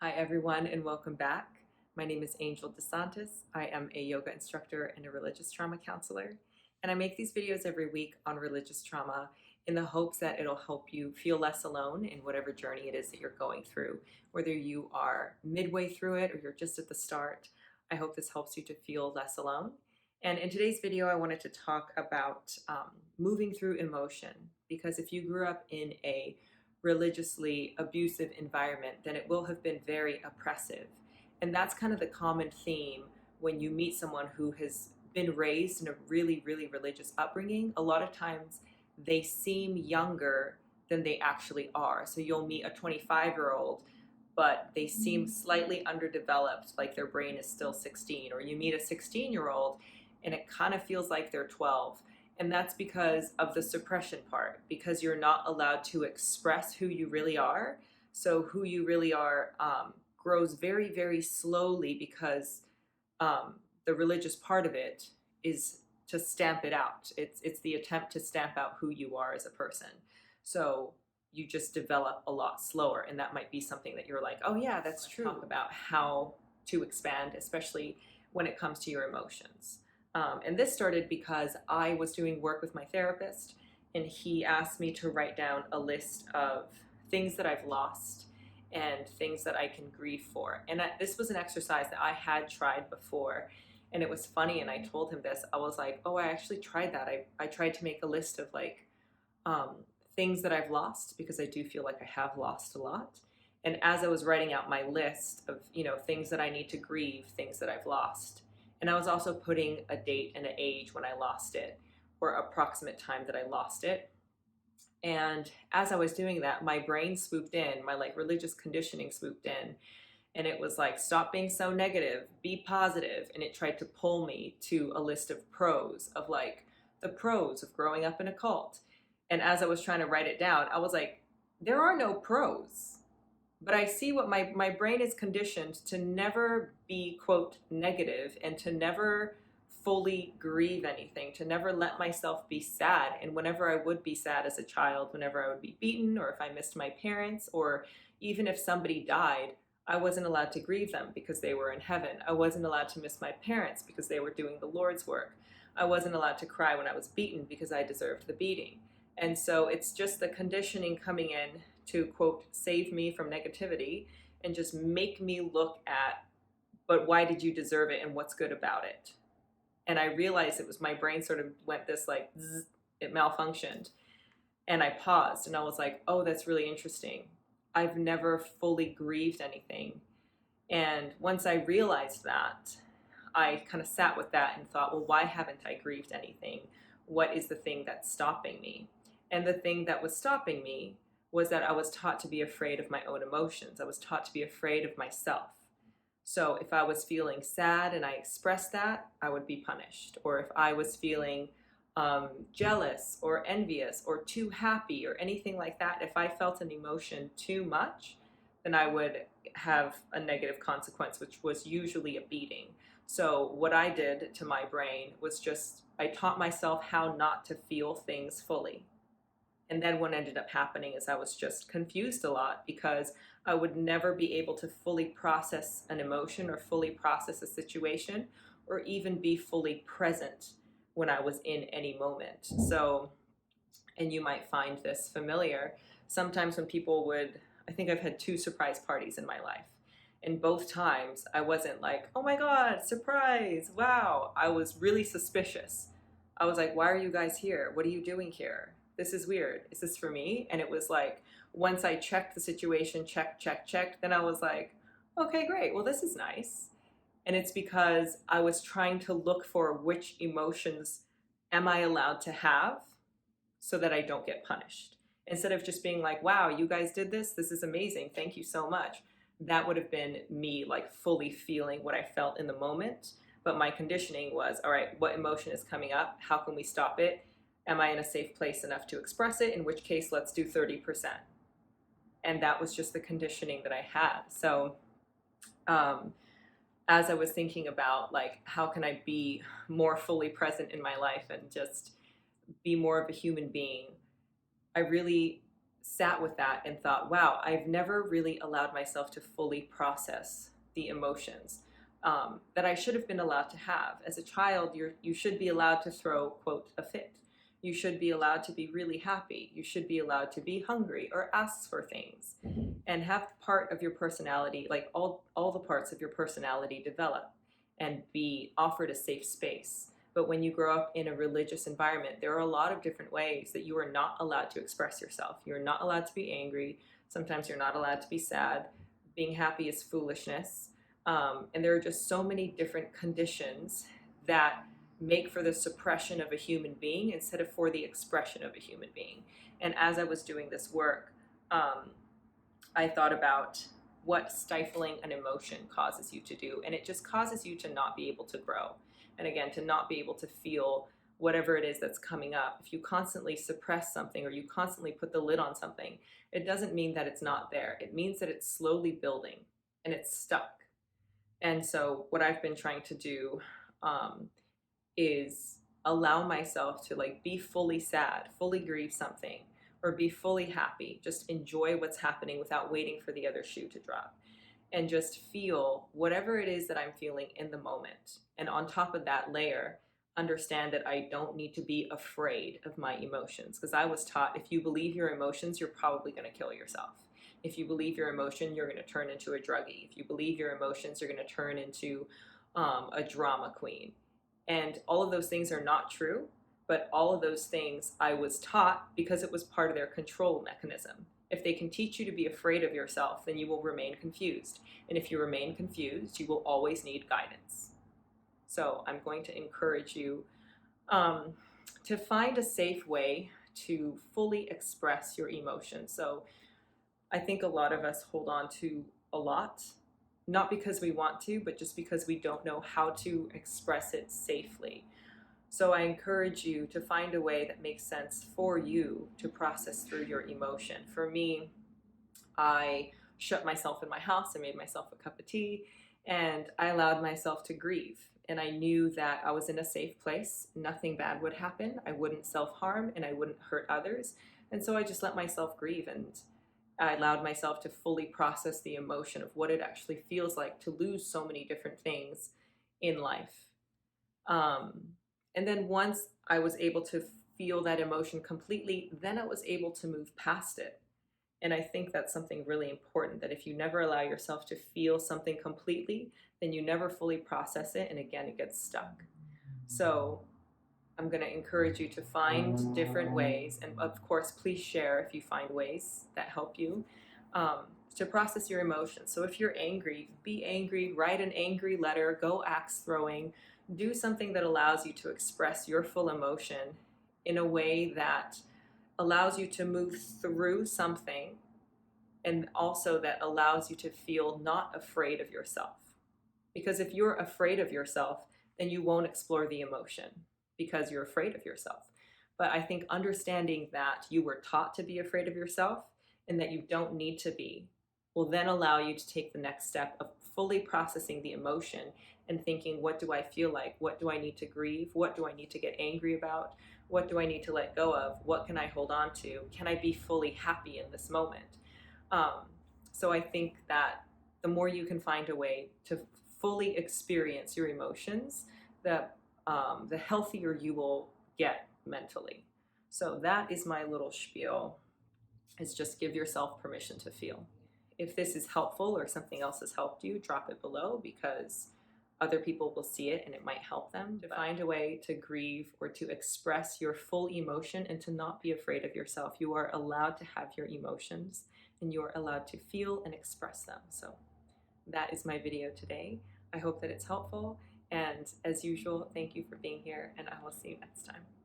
Hi everyone and welcome back. My name is Angel DeSantis. I am a yoga instructor and a religious trauma counselor. And I make these videos every week on religious trauma in the hopes that it'll help you feel less alone in whatever journey it is that you're going through. Whether you are midway through it or you're just at the start, I hope this helps you to feel less alone. And in today's video, I wanted to talk about moving through emotion, because if you grew up in a religiously abusive environment, then it will have been very oppressive. And that's kind of the common theme when you meet someone who has been raised in a really, really religious upbringing. A lot of times they seem younger than they actually are. So you'll meet a 25-year-old, but they seem slightly underdeveloped, like their brain is still 16. Or you meet a 16-year-old and it kind of feels like they're 12. And that's because of the suppression part, because you're not allowed to express who you really are. So who you really are grows very, very slowly, because the religious part of it is to stamp it out. It's the attempt to stamp out who you are as a person. So you just develop a lot slower, and that might be something that you're like, oh yeah, that's true. Talk about how to expand, especially when it comes to your emotions. And this started because I was doing work with my therapist, and he asked me to write down a list of things that I've lost and things that I can grieve for. And this was an exercise that I had tried before. And it was funny, and I told him this. I was like, oh, I actually tried that. I tried to make a list of things that I've lost, because I do feel like I have lost a lot. And as I was writing out my list of, things that I need to grieve, things that I've lost, and I was also putting a date and an age when I lost it, or approximate time that I lost it. And as I was doing that, my brain swooped in, my religious conditioning swooped in, and it was like, stop being so negative, be positive. And it tried to pull me to a list of pros, of the pros of growing up in a cult. And as I was trying to write it down, I was like, there are no pros. But I see what my brain is conditioned to never be, quote, negative, and to never fully grieve anything, to never let myself be sad. And whenever I would be sad as a child, whenever I would be beaten, or if I missed my parents, or even if somebody died, I wasn't allowed to grieve them because they were in heaven. I wasn't allowed to miss my parents because they were doing the Lord's work. I wasn't allowed to cry when I was beaten because I deserved the beating. And so it's just the conditioning coming in to, quote, save me from negativity and just make me look at, but why did you deserve it and what's good about it? And I realized it was my brain sort of went this zzz, it malfunctioned. And I paused and I was like, oh, that's really interesting. I've never fully grieved anything. And once I realized that, I kind of sat with that and thought, well, why haven't I grieved anything? What is the thing that's stopping me? And the thing that was stopping me was that I was taught to be afraid of my own emotions. I was taught to be afraid of myself. So if I was feeling sad and I expressed that, I would be punished. Or if I was feeling jealous or envious or too happy or anything like that, if I felt an emotion too much, then I would have a negative consequence, which was usually a beating. So what I did to my brain was just, I taught myself how not to feel things fully. And then what ended up happening is I was just confused a lot, because I would never be able to fully process an emotion or fully process a situation, or even be fully present when I was in any moment. So, and you might find this familiar, sometimes when people would, I think I've had 2 surprise parties in my life. And both times I wasn't like, oh my God, surprise, wow. I was really suspicious. I was like, why are you guys here? What are you doing here? This is weird. Is this for me? And it was like, once I checked the situation, checked, then I was like, okay, great. Well, this is nice. And it's because I was trying to look for which emotions am I allowed to have so that I don't get punished. Instead of just being like, wow, you guys did this. This is amazing. Thank you so much. That would have been me fully feeling what I felt in the moment. But my conditioning was, all right, what emotion is coming up? How can we stop it? Am I in a safe place enough to express it? In which case, let's do 30%. And that was just the conditioning that I had. So as I was thinking about how can I be more fully present in my life and just be more of a human being, I really sat with that and thought, wow, I've never really allowed myself to fully process the emotions that I should have been allowed to have. As a child, you should be allowed to throw, quote, a fit. You should be allowed to be really happy. You should be allowed to be hungry or ask for things and have part of your personality, like all the parts of your personality develop and be offered a safe space. But when you grow up in a religious environment, there are a lot of different ways that you are not allowed to express yourself. You're not allowed to be angry. Sometimes you're not allowed to be sad. Being happy is foolishness. And there are just so many different conditions that make for the suppression of a human being instead of for the expression of a human being. And as I was doing this work, I thought about what stifling an emotion causes you to do. And it just causes you to not be able to grow. And again, to not be able to feel whatever it is that's coming up. If you constantly suppress something or you constantly put the lid on something, it doesn't mean that it's not there. It means that it's slowly building and it's stuck. And so what I've been trying to do is allow myself to like be fully sad, fully grieve something, or be fully happy. Just enjoy what's happening without waiting for the other shoe to drop. And just feel whatever it is that I'm feeling in the moment. And on top of that layer, understand that I don't need to be afraid of my emotions. Because I was taught if you believe your emotions, you're probably going to kill yourself. If you believe your emotion, you're going to turn into a druggie. If you believe your emotions, you're going to turn into a drama queen. And all of those things are not true, but all of those things I was taught because it was part of their control mechanism. If they can teach you to be afraid of yourself, then you will remain confused. And if you remain confused, you will always need guidance. So I'm going to encourage you to find a safe way to fully express your emotions. So I think a lot of us hold on to a lot, not because we want to, but just because we don't know how to express it safely. So I encourage you to find a way that makes sense for you to process through your emotion. For me, I shut myself in my house, I made myself a cup of tea, and I allowed myself to grieve. And I knew that I was in a safe place. Nothing bad would happen. I wouldn't self-harm and I wouldn't hurt others. And so I just let myself grieve, and I allowed myself to fully process the emotion of what it actually feels like to lose so many different things in life. And then once I was able to feel that emotion completely, then I was able to move past it. And I think that's something really important, that if you never allow yourself to feel something completely, then you never fully process it. And again, it gets stuck. So I'm going to encourage you to find different ways. And of course, please share if you find ways that help you to process your emotions. So if you're angry, be angry, write an angry letter, go axe throwing, do something that allows you to express your full emotion in a way that allows you to move through something, and also that allows you to feel not afraid of yourself. Because if you're afraid of yourself, then you won't explore the emotion because you're afraid of yourself. But I think understanding that you were taught to be afraid of yourself and that you don't need to be will then allow you to take the next step of fully processing the emotion and thinking, what do I feel like? What do I need to grieve? What do I need to get angry about? What do I need to let go of? What can I hold on to? Can I be fully happy in this moment? So I think that the more you can find a way to fully experience your emotions, the healthier you will get mentally. So that is my little spiel, is just give yourself permission to feel. If this is helpful or something else has helped you, drop it below, because other people will see it and it might help them to find a way to grieve or to express your full emotion and to not be afraid of yourself. You are allowed to have your emotions and you are allowed to feel and express them. So that is my video today. I hope that it's helpful. And as usual, thank you for being here, and I will see you next time.